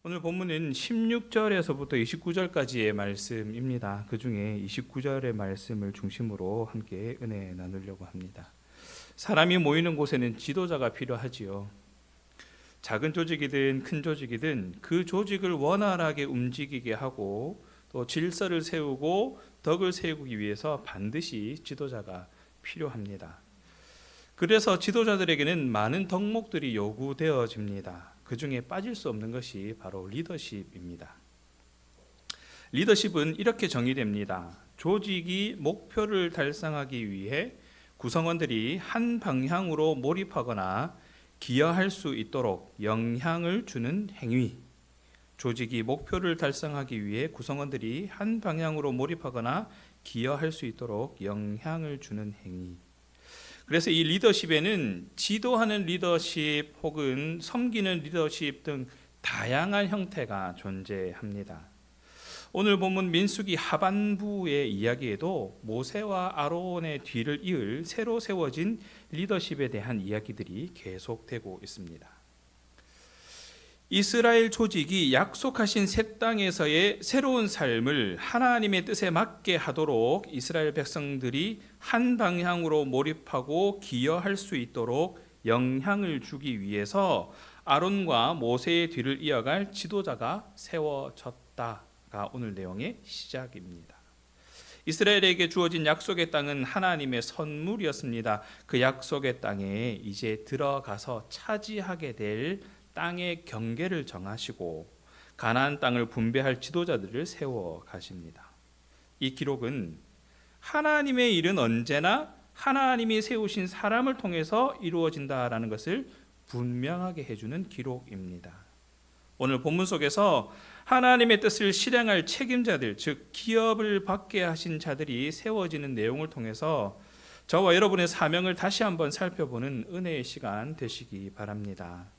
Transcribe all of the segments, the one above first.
오늘 본문은 16절에서부터 29절까지의 말씀입니다. 그 중에 29절의 말씀을 중심으로 함께 은혜 나누려고 합니다. 사람이 모이는 곳에는 지도자가 필요하지요. 작은 조직이든 큰 조직이든 그 조직을 원활하게 움직이게 하고 또 질서를 세우고 덕을 세우기 위해서 반드시 지도자가 필요합니다. 그래서 지도자들에게는 많은 덕목들이 요구되어집니다. 그 중에 빠질 수 없는 것이 바로 리더십입니다. 리더십은 이렇게 정의됩니다. 조직이 목표를 달성하기 위해 구성원들이 한 방향으로 몰입하거나 기여할 수 있도록 영향을 주는 행위. 조직이 목표를 달성하기 위해 구성원들이 한 방향으로 몰입하거나 기여할 수 있도록 영향을 주는 행위. 그래서 이 리더십에는 지도하는 리더십 혹은 섬기는 리더십 등 다양한 형태가 존재합니다. 오늘 본문 민수기 하반부의 이야기에도 모세와 아론의 뒤를 이을 새로 세워진 리더십에 대한 이야기들이 계속되고 있습니다. 이스라엘 조직이 약속하신 새 땅에서의 새로운 삶을 하나님의 뜻에 맞게 하도록 이스라엘 백성들이 한 방향으로 몰입하고 기여할 수 있도록 영향을 주기 위해서 아론과 모세의 뒤를 이어갈 지도자가 세워졌다가 오늘 내용의 시작입니다. 이스라엘에게 주어진 약속의 땅은 하나님의 선물이었습니다. 그 약속의 땅에 이제 들어가서 차지하게 될 땅의 경계를 정하시고 가나안 땅을 분배할 지도자들을 세워 가십니다. 이 기록은 하나님의 일은 언제나 하나님이 세우신 사람을 통해서 이루어진다라는 것을 분명하게 해주는 기록입니다. 오늘 본문 속에서 하나님의 뜻을 실행할 책임자들, 즉 기업을 받게 하신 자들이 세워지는 내용을 통해서 저와 여러분의 사명을 다시 한번 살펴보는 은혜의 시간 되시기 바랍니다.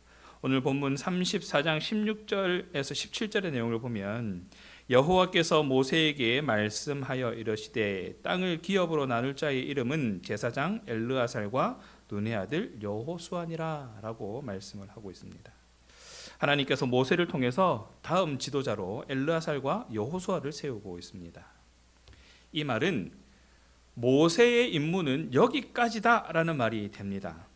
오늘 본문 34장 16절에서 17절의 내용을 보면 여호와께서 모세에게 말씀하여 이르시되 땅을 기업으로 나눌 자의 이름은 제사장 엘르아살과 눈의 아들 여호수아니라 라고 말씀을 하고 있습니다. 하나님께서 모세를 통해서 다음 지도자로 엘르아살과 여호수아를 세우고 있습니다. 이 말은 모세의 임무는 여기까지다라는 말이 됩니다.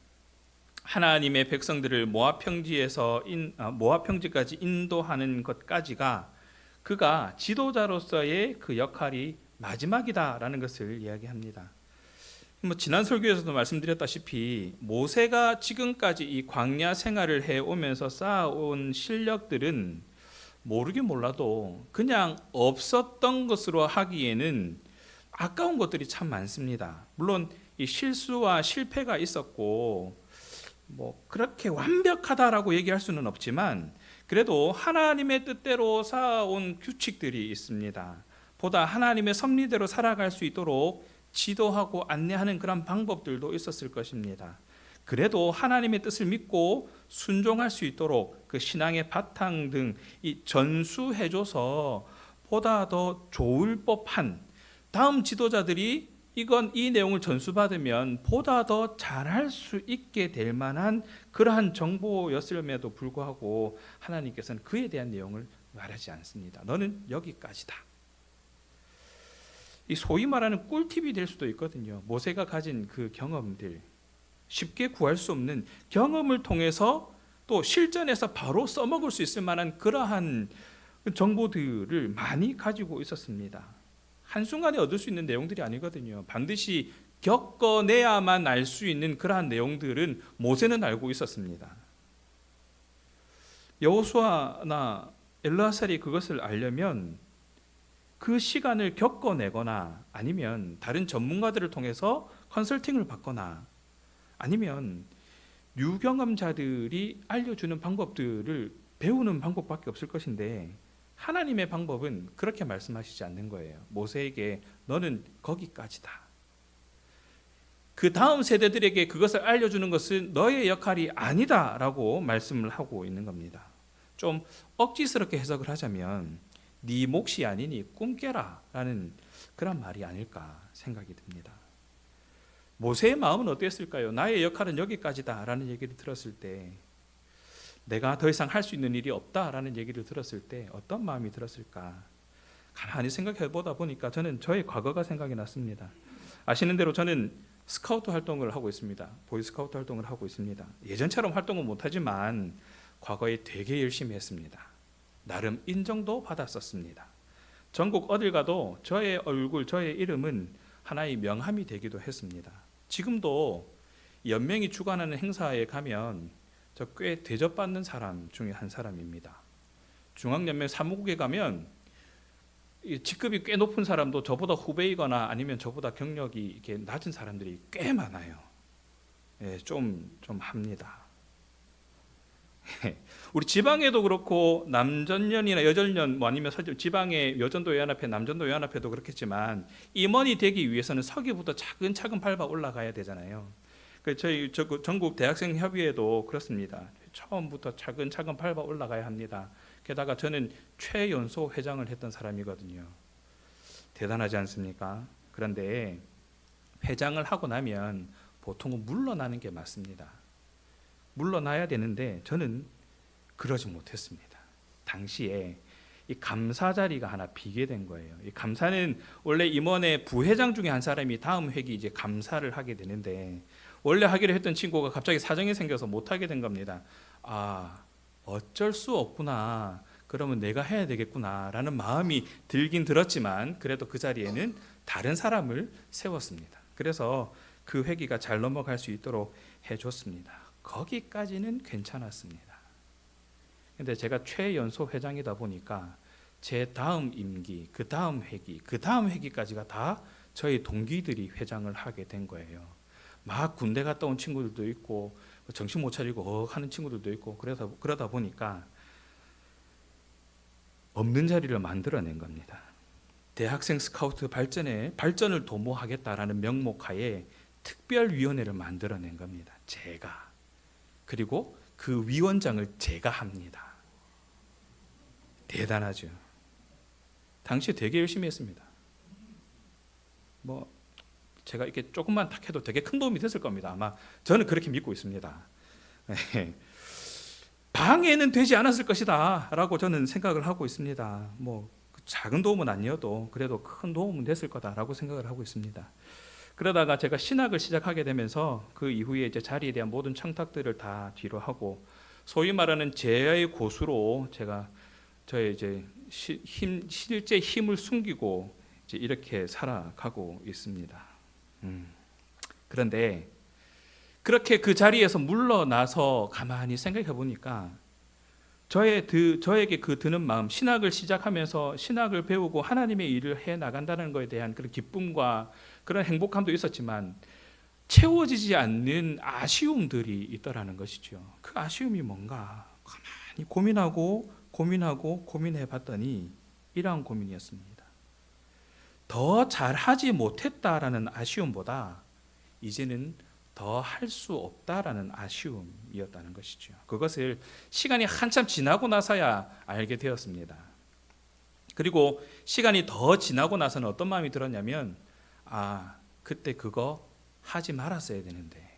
하나님의 백성들을 모압 평지까지 인도하는 것까지가 그가 지도자로서의 그 역할이 마지막이다라는 것을 이야기합니다. 지난 설교에서도 말씀드렸다시피 모세가 지금까지 이 광야 생활을 해오면서 쌓아온 실력들은 모르긴 몰라도 그냥 없었던 것으로 하기에는 아까운 것들이 참 많습니다. 물론 이 실수와 실패가 있었고 그렇게 완벽하다라고 얘기할 수는 없지만 그래도 하나님의 뜻대로 쌓아온 규칙들이 있습니다. 보다 하나님의 섭리대로 살아갈 수 있도록 지도하고 안내하는 그런 방법들도 있었을 것입니다. 그래도 하나님의 뜻을 믿고 순종할 수 있도록 그 신앙의 바탕 등 이 전수해줘서 보다 더 좋을 법한 다음 지도자들이 이 내용을 전수받으면 보다 더 잘할 수 있게 될 만한 그러한 정보였음에도 불구하고 하나님께서는 그에 대한 내용을 말하지 않습니다. 너는 여기까지다. 이 소위 말하는 꿀팁이 될 수도 있거든요. 모세가 가진 그 경험들, 쉽게 구할 수 없는 경험을 통해서 또 실전에서 바로 써먹을 수 있을 만한 그러한 정보들을 많이 가지고 있었습니다. 한순간에 얻을 수 있는 내용들이 아니거든요. 반드시 겪어내야만 알 수 있는 그러한 내용들은 모세는 알고 있었습니다. 여호수아나 엘르아살이 그것을 알려면 그 시간을 겪어내거나 아니면 다른 전문가들을 통해서 컨설팅을 받거나 아니면 유경험자들이 알려주는 방법들을 배우는 방법밖에 없을 것인데 하나님의 방법은 그렇게 말씀하시지 않는 거예요. 모세에게 너는 거기까지다. 그 다음 세대들에게 그것을 알려주는 것은 너의 역할이 아니다라고 말씀을 하고 있는 겁니다. 좀 억지스럽게 해석을 하자면 네 몫이 아니니 꿈 깨라 라는 그런 말이 아닐까 생각이 듭니다. 모세의 마음은 어땠을까요? 나의 역할은 여기까지다 라는 얘기를 들었을 때 내가 더 이상 할 수 있는 일이 없다라는 얘기를 들었을 때 어떤 마음이 들었을까? 가만히 생각해 보다 보니까 저는 저의 과거가 생각이 났습니다. 아시는 대로 저는 스카우트 활동을 하고 있습니다. 보이스카우트 활동을 하고 있습니다. 예전처럼 활동은 못하지만 과거에 되게 열심히 했습니다. 나름 인정도 받았었습니다. 전국 어딜 가도 저의 얼굴, 저의 이름은 하나의 명함이 되기도 했습니다. 지금도 연맹이 주관하는 행사에 가면 저 꽤 대접받는 사람 중에 한 사람입니다. 중앙연맹 사무국에 가면 직급이 꽤 높은 사람도 저보다 후배이거나 아니면 저보다 경력이 이렇게 낮은 사람들이 꽤 많아요. 예, 좀 합니다. 우리 지방에도 그렇고 남전연이나 여전연 뭐 아니면 지방의 여전도연합회, 남전도연합회도 그렇겠지만 임원이 되기 위해서는 서기부터 차근차근 밟아 올라가야 되잖아요. 저희 전국 대학생 협의회도 그렇습니다. 처음부터 차근차근 밟아 올라가야 합니다. 게다가 저는 최연소 회장을 했던 사람이거든요. 대단하지 않습니까? 그런데 회장을 하고 나면 보통은 물러나는 게 맞습니다. 물러나야 되는데 저는 그러지 못했습니다. 당시에 이 감사 자리가 하나 비게 된 거예요. 이 감사는 원래 임원의 부회장 중에 한 사람이 다음 회기 이제 감사를 하게 되는데 원래 하기로 했던 친구가 갑자기 사정이 생겨서 못 하게 된 겁니다. 아, 어쩔 수 없구나. 그러면 내가 해야 되겠구나라는 마음이 들긴 들었지만 그래도 그 자리에는 다른 사람을 세웠습니다. 그래서 그 회기가 잘 넘어갈 수 있도록 해줬습니다. 거기까지는 괜찮았습니다. 근데 제가 최연소 회장이다 보니까 제 다음 임기, 그 다음 회기, 그 다음 회기까지가 다 저희 동기들이 회장을 하게 된 거예요. 막 군대 갔다 온 친구들도 있고 정신 못 차리고 하는 친구들도 있고 그러다 보니까 없는 자리를 만들어낸 겁니다. 대학생 스카우트 발전을 도모하겠다라는 명목하에 특별위원회를 만들어낸 겁니다. 제가. 그리고 그 위원장을 제가 합니다. 대단하죠. 당시에 되게 열심히 했습니다. 뭐 제가 이렇게 조금만 탁 해도 되게 큰 도움이 됐을 겁니다. 아마 저는 그렇게 믿고 있습니다. 방해는 되지 않았을 것이다 라고 저는 생각을 하고 있습니다. 뭐 작은 도움은 아니어도 그래도 큰 도움은 됐을 거다라고 생각을 하고 있습니다. 그러다가 제가 신학을 시작하게 되면서 그 이후에 이제 자리에 대한 모든 청탁들을 다 뒤로 하고 소위 말하는 제야의 고수로 제가 저의 이제 실제 힘을 숨기고 이제 이렇게 살아가고 있습니다. 그런데 그렇게 그 자리에서 물러나서 가만히 생각해 보니까 저에게 그 드는 마음, 신학을 시작하면서 신학을 배우고 하나님의 일을 해 나간다는 것에 대한 그런 기쁨과 그런 행복함도 있었지만 채워지지 않는 아쉬움들이 있더라는 것이죠. 그 아쉬움이 뭔가 가만히 고민해 봤더니 이러한 고민이었습니다. 더 잘하지 못했다라는 아쉬움보다 이제는 더 할 수 없다라는 아쉬움이었다는 것이죠. 그것을 시간이 한참 지나고 나서야 알게 되었습니다. 그리고 시간이 더 지나고 나서는 어떤 마음이 들었냐면 그때 그거 하지 말았어야 되는데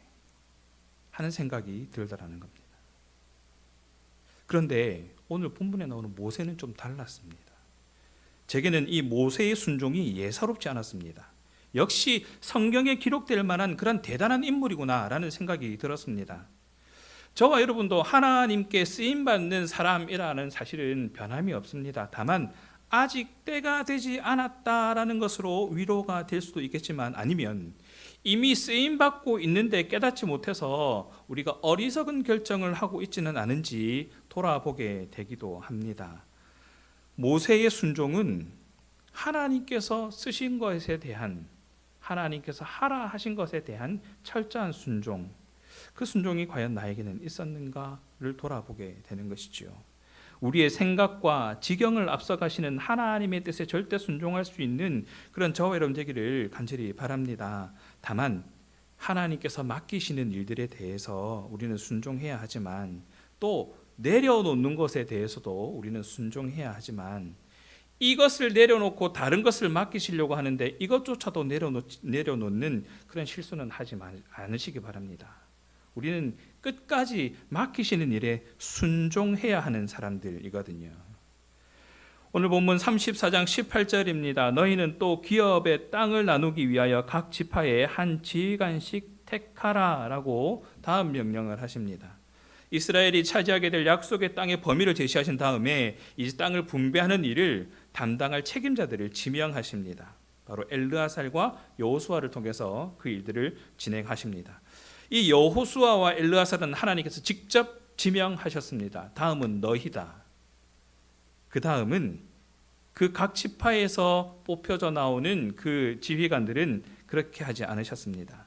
하는 생각이 들더라는 겁니다. 그런데 오늘 본문에 나오는 모세는 좀 달랐습니다. 제게는 이 모세의 순종이 예사롭지 않았습니다. 역시 성경에 기록될 만한 그런 대단한 인물이구나라는 생각이 들었습니다. 저와 여러분도 하나님께 쓰임받는 사람이라는 사실은 변함이 없습니다. 다만 아직 때가 되지 않았다라는 것으로 위로가 될 수도 있겠지만 아니면 이미 쓰임받고 있는데 깨닫지 못해서 우리가 어리석은 결정을 하고 있지는 않은지 돌아보게 되기도 합니다. 모세의 순종은 하나님께서 쓰신 것에 대한 하나님께서 하라 하신 것에 대한 철저한 순종, 그 순종이 과연 나에게는 있었는가를 돌아보게 되는 것이죠. 우리의 생각과 지경을 앞서가시는 하나님의 뜻에 절대 순종할 수 있는 그런 저와 여러분 되기를 간절히 바랍니다. 다만 하나님께서 맡기시는 일들에 대해서 우리는 순종해야 하지만 또 내려놓는 것에 대해서도 우리는 순종해야 하지만 이것을 내려놓고 다른 것을 맡기시려고 하는데 이것조차도 내려놓는 그런 실수는 하지 않으시기 바랍니다. 우리는 끝까지 맡기시는 일에 순종해야 하는 사람들이거든요. 오늘 본문 34장 18절입니다. 너희는 또 기업의 땅을 나누기 위하여 각 지파에 한 지휘관씩 택하라라고 다음 명령을 하십니다. 이스라엘이 차지하게 될 약속의 땅의 범위를 제시하신 다음에 이 땅을 분배하는 일을 담당할 책임자들을 지명하십니다. 바로 엘르아살과 여호수아를 통해서 그 일들을 진행하십니다. 이 여호수아와 엘르아살은 하나님께서 직접 지명하셨습니다. 다음은 너희다. 그 다음은 그 각 지파에서 뽑혀져 나오는 그 지휘관들은 그렇게 하지 않으셨습니다.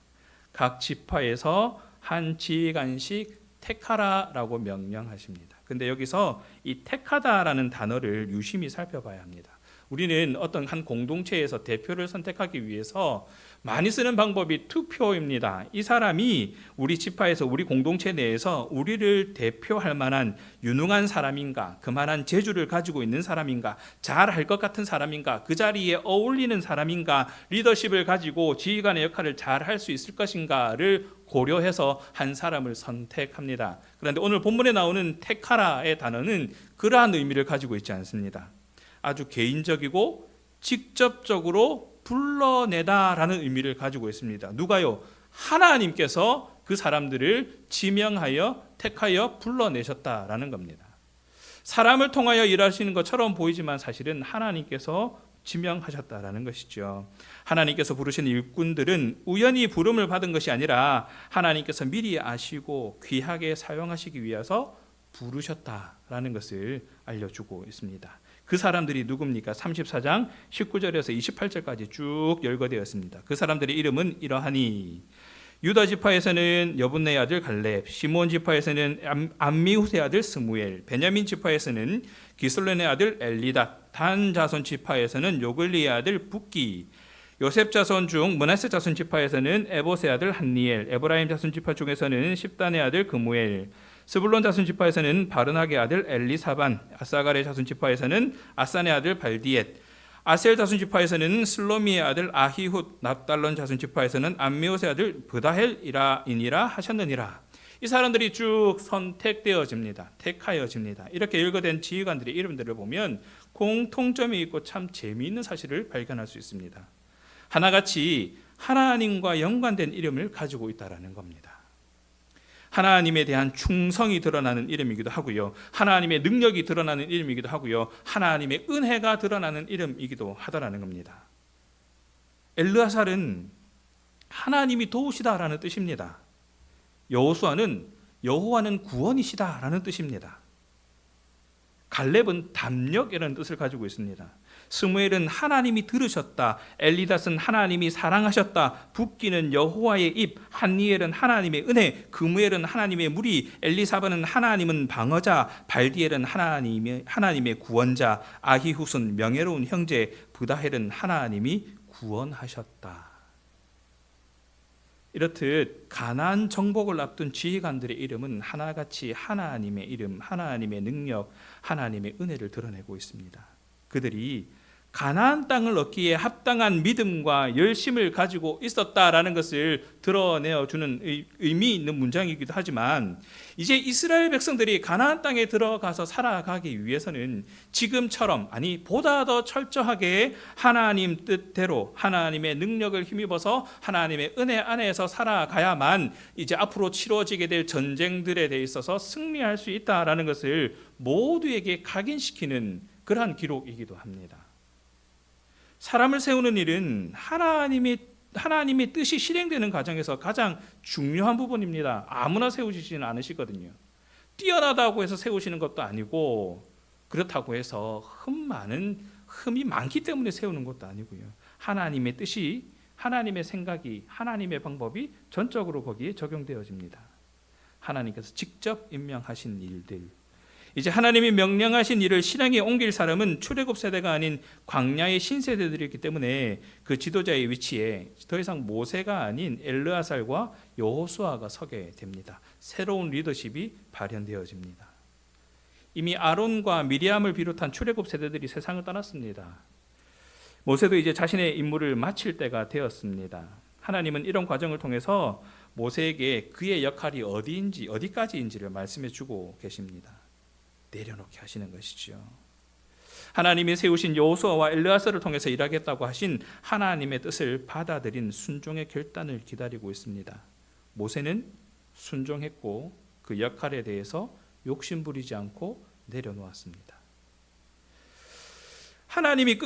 각 지파에서 한 지휘관씩 택하라라고 명령하십니다. 근데 여기서 이 택하다라는 단어를 유심히 살펴봐야 합니다. 우리는 어떤 한 공동체에서 대표를 선택하기 위해서 많이 쓰는 방법이 투표입니다. 이 사람이 우리 지파에서 우리 공동체 내에서 우리를 대표할 만한 유능한 사람인가, 그만한 재주를 가지고 있는 사람인가, 잘할 것 같은 사람인가, 그 자리에 어울리는 사람인가, 리더십을 가지고 지휘관의 역할을 잘 할 수 있을 것인가를 고려해서 한 사람을 선택합니다. 그런데 오늘 본문에 나오는 택하라의 단어는 그러한 의미를 가지고 있지 않습니다. 아주 개인적이고 직접적으로 불러내다라는 의미를 가지고 있습니다. 누가요? 하나님께서 그 사람들을 지명하여 택하여 불러내셨다라는 겁니다. 사람을 통하여 일하시는 것처럼 보이지만 사실은 하나님께서 지명하셨다라는 것이죠. 하나님께서 부르신 일꾼들은 우연히 부름을 받은 것이 아니라 하나님께서 미리 아시고 귀하게 사용하시기 위해서 부르셨다라는 것을 알려주고 있습니다. 그 사람들이 누굽니까? 34장 19절에서 28절까지 쭉 열거되어 있습니다. 그 사람들의 이름은 이러하니 유다 지파에서는 여분네 아들 갈렙, 시몬 지파에서는 암미후세 아들 스무엘, 베냐민 지파에서는 기슬론의 아들 엘리닷, 단 자손 지파에서는 요글리의 아들 붓기, 요셉 자손 중 므낫세 자손 지파에서는 에봇의 아들 한니엘, 에브라임 자손 지파 중에서는 십단의 아들 그무엘, 스불론 자손 지파에서는 바르나게 아들 엘리사반, 아사갈의 자손 지파에서는 아산의 아들 발디엣, 아셀 자손 지파에서는 슬로미의 아들 아히훗, 납달론 자손 지파에서는 암미옷의 아들 브다헬이니라 하셨느니라. 이 사람들이 쭉 선택되어집니다. 택하여집니다. 이렇게 일거된 지휘관들의 이름들을 보면 공통점이 있고 참 재미있는 사실을 발견할 수 있습니다. 하나같이 하나님과 연관된 이름을 가지고 있다는 겁니다. 하나님에 대한 충성이 드러나는 이름이기도 하고요. 하나님의 능력이 드러나는 이름이기도 하고요. 하나님의 은혜가 드러나는 이름이기도 하다라는 겁니다. 엘르아살은 하나님이 도우시다라는 뜻입니다. 여호수아는 여호와는 구원이시다라는 뜻입니다. 갈렙은 담력이라는 뜻을 가지고 있습니다. 스무엘은 하나님이 들으셨다, 엘리닷은 하나님이 사랑하셨다, 붓기는 여호와의 입, 한니엘은 하나님의 은혜, 그무엘은 하나님의 무리, 엘리사반은 하나님은 방어자, 발디엘은 하나님의 구원자, 아히훗은 명예로운 형제, 브다헬은 하나님이 구원하셨다. 이렇듯 가나안 정복을 앞둔 지휘관들의 이름은 하나같이 하나님의 이름, 하나님의 능력, 하나님의 은혜를 드러내고 있습니다. 그들이 가나안 땅을 얻기에 합당한 믿음과 열심을 가지고 있었다라는 것을 드러내어주는 의미 있는 문장이기도 하지만, 이제 이스라엘 백성들이 가나안 땅에 들어가서 살아가기 위해서는 지금처럼, 아니 보다 더 철저하게 하나님 뜻대로 하나님의 능력을 힘입어서 하나님의 은혜 안에서 살아가야만 이제 앞으로 치러지게 될 전쟁들에 대해 있어서 승리할 수 있다라는 것을 모두에게 각인시키는 그러한 기록이기도 합니다. 사람을 세우는 일은 하나님의 뜻이 실행되는 과정에서 가장 중요한 부분입니다. 아무나 세우시지는 않으시거든요. 뛰어나다고 해서 세우시는 것도 아니고, 그렇다고 해서 흠이 많기 때문에 세우는 것도 아니고요. 하나님의 뜻이, 하나님의 생각이, 하나님의 방법이 전적으로 거기에 적용되어집니다. 하나님께서 직접 임명하신 일들, 이제 하나님이 명령하신 일을 실행에 옮길 사람은 출애굽 세대가 아닌 광야의 신세대들이기 때문에 그 지도자의 위치에 더 이상 모세가 아닌 엘르아살과 여호수아가 서게 됩니다. 새로운 리더십이 발현되어집니다. 이미 아론과 미리암을 비롯한 출애굽 세대들이 세상을 떠났습니다. 모세도 이제 자신의 임무를 마칠 때가 되었습니다. 하나님은 이런 과정을 통해서 모세에게 그의 역할이 어디까지인지를 말씀해 주고 계십니다. 내려놓게 하시는 것이죠. 하나님이 세우신 여호수아와 엘르아사를 통해서 일하겠다고 하신 하나님의 뜻을 받아들인 순종의 결단을 기다리고 있습니다. 모세는 순종했고 그 역할에 대해서 욕심부리지 않고 내려놓았습니다. 하나님을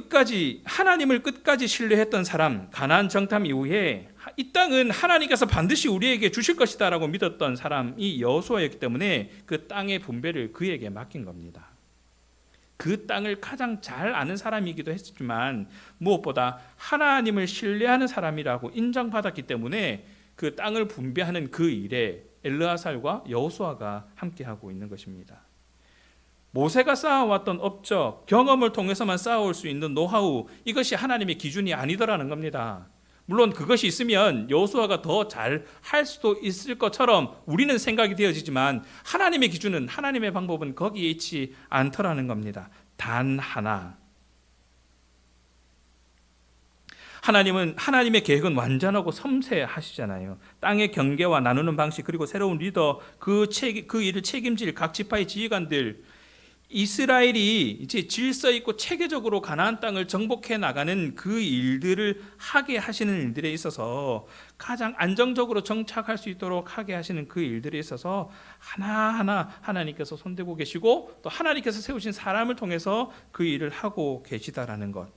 끝까지 신뢰했던 사람, 가나안 정탐 이후에 이 땅은 하나님께서 반드시 우리에게 주실 것이다라고 믿었던 사람이 여호수아였기 때문에 그 땅의 분배를 그에게 맡긴 겁니다. 그 땅을 가장 잘 아는 사람이기도 했지만 무엇보다 하나님을 신뢰하는 사람이라고 인정받았기 때문에 그 땅을 분배하는 그 일에 엘르아살과 여호수아가 함께하고 있는 것입니다. 모세가 쌓아왔던 업적, 경험을 통해서만 쌓아올 수 있는 노하우, 이것이 하나님의 기준이 아니더라는 겁니다. 물론 그것이 있으면 여호수아가 더 잘 할 수도 있을 것처럼 우리는 생각이 되어지지만 하나님의 기준은, 하나님의 방법은 거기에 있지 않더라는 겁니다. 단 하나, 하나님의 계획은 완전하고 섬세하시잖아요. 땅의 경계와 나누는 방식, 그리고 새로운 리더, 그 일을 책임질 각 지파의 지휘관들, 이스라엘이 이제 질서 있고 체계적으로 가나안 땅을 정복해 나가는 그 일들을 하게 하시는 일들에 있어서, 가장 안정적으로 정착할 수 있도록 하게 하시는 그 일들에 있어서 하나하나 하나님께서 손대고 계시고 또 하나님께서 세우신 사람을 통해서 그 일을 하고 계시다라는 것.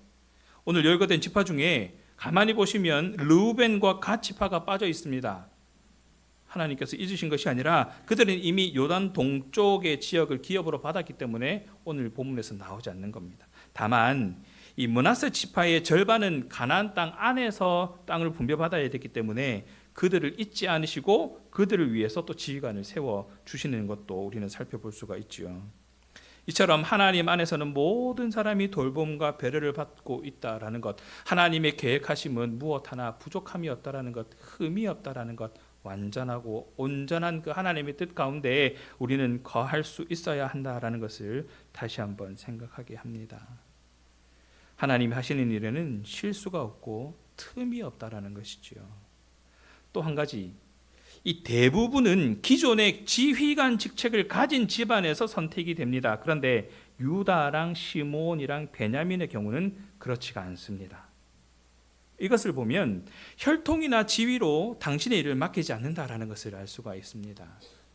오늘 열거된 지파 중에 가만히 보시면 르우벤과 갓 지파가 빠져 있습니다. 하나님께서 잊으신 것이 아니라 그들은 이미 요단 동쪽의 지역을 기업으로 받았기 때문에 오늘 본문에서 나오지 않는 겁니다. 다만 이 므낫세 지파의 절반은 가나안 땅 안에서 땅을 분배받아야 됐기 때문에 그들을 잊지 않으시고 그들을 위해서 또 지휘관을 세워 주시는 것도 우리는 살펴볼 수가 있지요. 이처럼 하나님 안에서는 모든 사람이 돌봄과 배려를 받고 있다라는 것, 하나님의 계획하심은 무엇 하나 부족함이 없다라는 것, 흠이 없다라는 것, 완전하고 온전한 그 하나님의 뜻 가운데 우리는 거할 수 있어야 한다라는 것을 다시 한번 생각하게 합니다. 하나님이 하시는 일에는 실수가 없고 틈이 없다라는 것이지요. 또 한 가지, 이 대부분은 기존의 지휘관 직책을 가진 집안에서 선택이 됩니다. 그런데 유다랑 시몬이랑 베냐민의 경우는 그렇지가 않습니다. 이것을 보면 혈통이나 지위로 당신의 일을 맡기지 않는다라는 것을 알 수가 있습니다.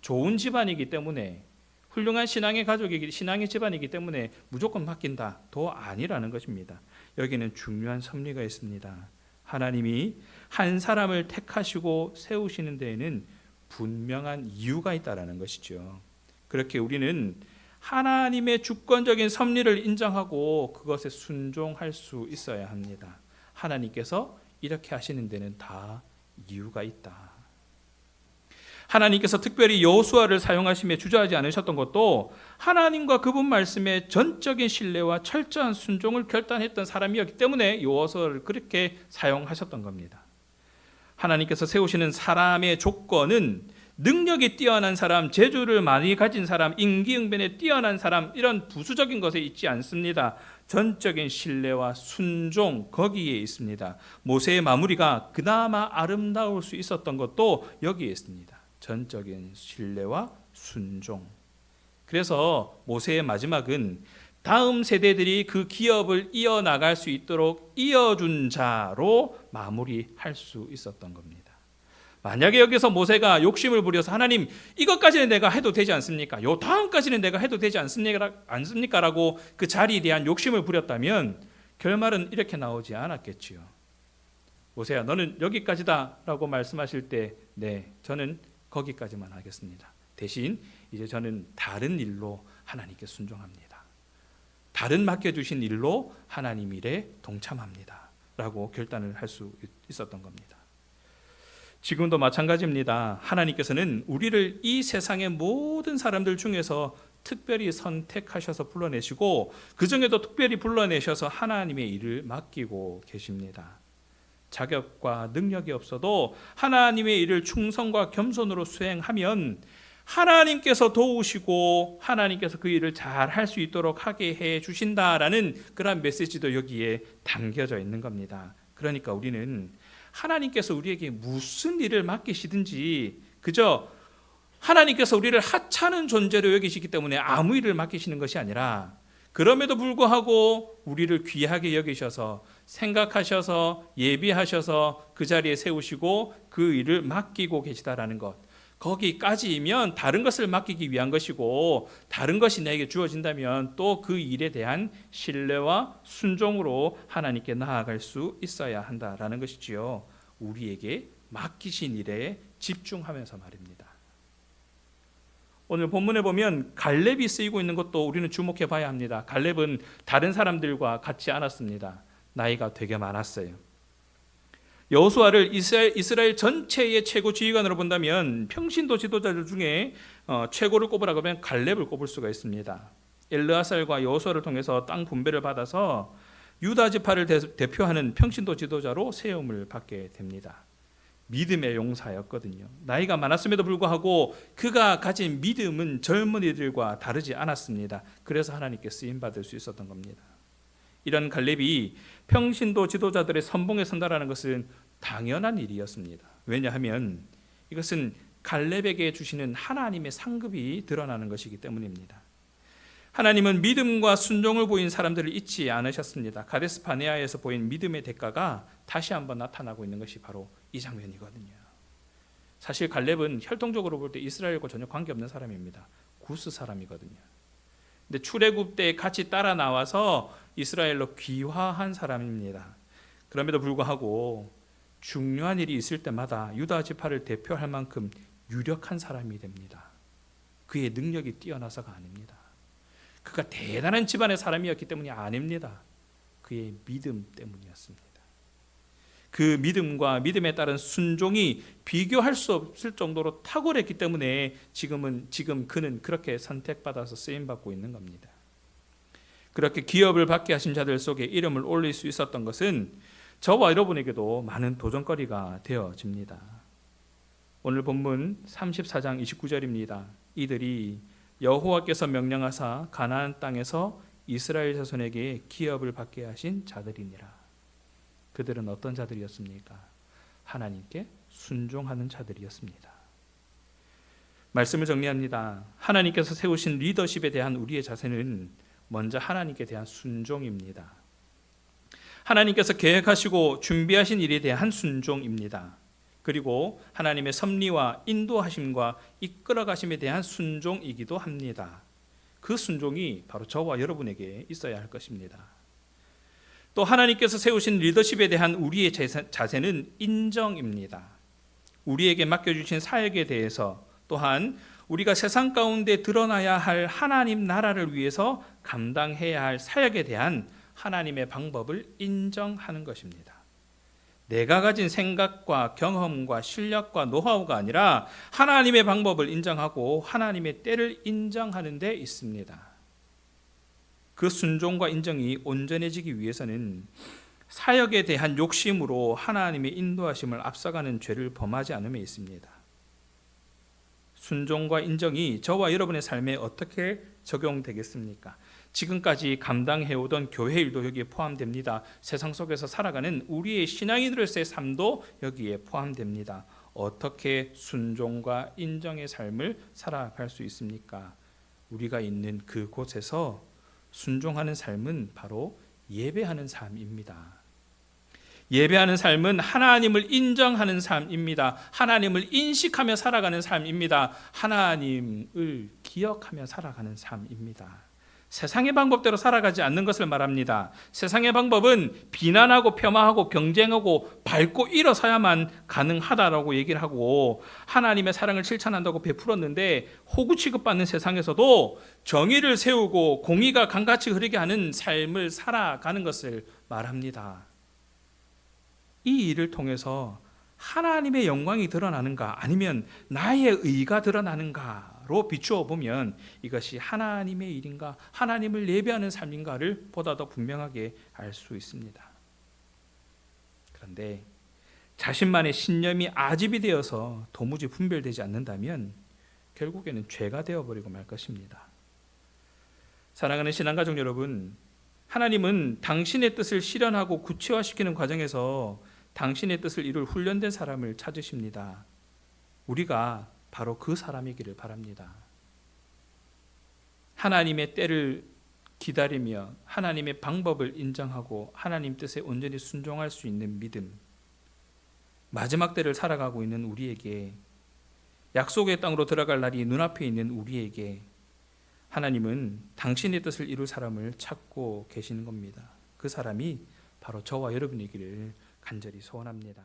좋은 집안이기 때문에, 훌륭한 신앙의 집안이기 때문에 무조건 맡긴다, 도 아니라는 것입니다. 여기는 중요한 섭리가 있습니다. 하나님이 한 사람을 택하시고 세우시는 데에는 분명한 이유가 있다라는 것이죠. 그렇게 우리는 하나님의 주권적인 섭리를 인정하고 그것에 순종할 수 있어야 합니다. 하나님께서 이렇게 하시는 데는 다 이유가 있다. 하나님께서 특별히 여호수아를 사용하심에 주저하지 않으셨던 것도 하나님과 그분 말씀에 전적인 신뢰와 철저한 순종을 결단했던 사람이었기 때문에 여호수아를 그렇게 사용하셨던 겁니다. 하나님께서 세우시는 사람의 조건은 능력이 뛰어난 사람, 재주를 많이 가진 사람, 임기응변에 뛰어난 사람, 이런 부수적인 것에 있지 않습니다. 전적인 신뢰와 순종, 거기에 있습니다. 모세의 마무리가 그나마 아름다울 수 있었던 것도 여기에 있습니다. 전적인 신뢰와 순종. 그래서 모세의 마지막은 다음 세대들이 그 기업을 이어나갈 수 있도록 이어준 자로 마무리할 수 있었던 겁니다. 만약에 여기서 모세가 욕심을 부려서 하나님, 이것까지는 내가 해도 되지 않습니까? 요 다음까지는 내가 해도 되지 않습니까? 라고 그 자리에 대한 욕심을 부렸다면 결말은 이렇게 나오지 않았겠지요. 모세야, 너는 여기까지다 라고 말씀하실 때, 네, 저는 거기까지만 하겠습니다. 대신 이제 저는 다른 일로 하나님께 순종합니다. 다른 맡겨주신 일로 하나님 일에 동참합니다 라고 결단을 할 수 있었던 겁니다. 지금도 마찬가지입니다. 하나님께서는 우리를 이 세상의 모든 사람들 중에서 특별히 선택하셔서 불러내시고 그 중에도 특별히 불러내셔서 하나님의 일을 맡기고 계십니다. 자격과 능력이 없어도 하나님의 일을 충성과 겸손으로 수행하면 하나님께서 도우시고 하나님께서 그 일을 잘 할 수 있도록 하게 해 주신다라는 그런 메시지도 여기에 담겨져 있는 겁니다. 그러니까 우리는 하나님께서 우리에게 무슨 일을 맡기시든지 그저 하나님께서 우리를 하찮은 존재로 여기시기 때문에 아무 일을 맡기시는 것이 아니라 그럼에도 불구하고 우리를 귀하게 여기셔서 생각하셔서 예비하셔서 그 자리에 세우시고 그 일을 맡기고 계시다라는 것, 거기까지이면 다른 것을 맡기기 위한 것이고 다른 것이 내게 주어진다면 또 그 일에 대한 신뢰와 순종으로 하나님께 나아갈 수 있어야 한다라는 것이지요. 우리에게 맡기신 일에 집중하면서 말입니다. 오늘 본문에 보면 갈렙이 쓰이고 있는 것도 우리는 주목해 봐야 합니다. 갈렙은 다른 사람들과 같지 않았습니다. 나이가 되게 많았어요. 여호수아를 이스라엘 전체의 최고 지휘관으로 본다면 평신도 지도자들 중에 최고를 꼽으라 그러면 갈렙을 꼽을 수가 있습니다. 엘르아살과 여호수아를 통해서 땅 분배를 받아서 유다 지파를 대표하는 평신도 지도자로 세움을 받게 됩니다. 믿음의 용사였거든요. 나이가 많았음에도 불구하고 그가 가진 믿음은 젊은이들과 다르지 않았습니다. 그래서 하나님께 쓰임 받을 수 있었던 겁니다. 이런 갈렙이 평신도 지도자들의 선봉에 선다라는 것은 당연한 일이었습니다. 왜냐하면 이것은 갈렙에게 주시는 하나님의 상급이 드러나는 것이기 때문입니다. 하나님은 믿음과 순종을 보인 사람들을 잊지 않으셨습니다. 가데스 바네아에서 보인 믿음의 대가가 다시 한번 나타나고 있는 것이 바로 이 장면이거든요. 사실 갈렙은 혈통적으로 볼 때 이스라엘과 전혀 관계없는 사람입니다. 구스 사람이거든요. 근데 출애굽 때 같이 따라 나와서 이스라엘로 귀화한 사람입니다. 그럼에도 불구하고 중요한 일이 있을 때마다 유다 지파를 대표할 만큼 유력한 사람이 됩니다. 그의 능력이 뛰어나서가 아닙니다. 그가 대단한 집안의 사람이었기 때문이 아닙니다. 그의 믿음 때문이었습니다. 그 믿음과 믿음에 따른 순종이 비교할 수 없을 정도로 탁월했기 때문에 지금 그는 그렇게 선택받아서 쓰임받고 있는 겁니다. 그렇게 기업을 받게 하신 자들 속에 이름을 올릴 수 있었던 것은 저와 여러분에게도 많은 도전거리가 되어집니다. 오늘 본문 34장 29절입니다. 이들이 여호와께서 명령하사 가나안 땅에서 이스라엘 자손에게 기업을 받게 하신 자들이니라. 그들은 어떤 자들이었습니까? 하나님께 순종하는 자들이었습니다. 말씀을 정리합니다. 하나님께서 세우신 리더십에 대한 우리의 자세는 먼저 하나님께 대한 순종입니다. 하나님께서 계획하시고 준비하신 일에 대한 순종입니다. 그리고 하나님의 섭리와 인도하심과 이끌어가심에 대한 순종이기도 합니다. 그 순종이 바로 저와 여러분에게 있어야 할 것입니다. 또 하나님께서 세우신 리더십에 대한 우리의 자세는 인정입니다. 우리에게 맡겨주신 사역에 대해서 또한 우리가 세상 가운데 드러나야 할 하나님 나라를 위해서 감당해야 할 사역에 대한 하나님의 방법을 인정하는 것입니다. 내가 가진 생각과 경험과 실력과 노하우가 아니라 하나님의 방법을 인정하고 하나님의 때를 인정하는 데 있습니다. 그 순종과 인정이 온전해지기 위해서는 사역에 대한 욕심으로 하나님의 인도하심을 앞서가는 죄를 범하지 않음에 있습니다. 순종과 인정이 저와 여러분의 삶에 어떻게 적용되겠습니까? 지금까지 감당해오던 교회 일도 여기에 포함됩니다. 세상 속에서 살아가는 우리의 신앙인으로서의 삶도 여기에 포함됩니다. 어떻게 순종과 인정의 삶을 살아갈 수 있습니까? 우리가 있는 그곳에서 순종하는 삶은 바로 예배하는 삶입니다. 예배하는 삶은 하나님을 인정하는 삶입니다. 하나님을 인식하며 살아가는 삶입니다. 하나님을 기억하며 살아가는 삶입니다. 세상의 방법대로 살아가지 않는 것을 말합니다. 세상의 방법은 비난하고 폄하하고 경쟁하고 밟고 일어서야만 가능하다라고 얘기를 하고 하나님의 사랑을 실천한다고 베풀었는데 호구 취급받는 세상에서도 정의를 세우고 공의가 강같이 흐르게 하는 삶을 살아가는 것을 말합니다. 이 일을 통해서 하나님의 영광이 드러나는가 아니면 나의 의가 드러나는가로 비추어 보면 이것이 하나님의 일인가 하나님을 예배하는 삶인가를 보다 더 분명하게 알 수 있습니다. 그런데 자신만의 신념이 아집이 되어서 도무지 분별되지 않는다면 결국에는 죄가 되어버리고 말 것입니다. 사랑하는 신앙가족 여러분, 하나님은 당신의 뜻을 실현하고 구체화시키는 과정에서 당신의 뜻을 이룰 훈련된 사람을 찾으십니다. 우리가 바로 그 사람이기를 바랍니다. 하나님의 때를 기다리며 하나님의 방법을 인정하고 하나님 뜻에 온전히 순종할 수 있는 믿음, 마지막 때를 살아가고 있는 우리에게, 약속의 땅으로 들어갈 날이 눈앞에 있는 우리에게 하나님은 당신의 뜻을 이룰 사람을 찾고 계시는 겁니다. 그 사람이 바로 저와 여러분이기를 간절히 소원합니다.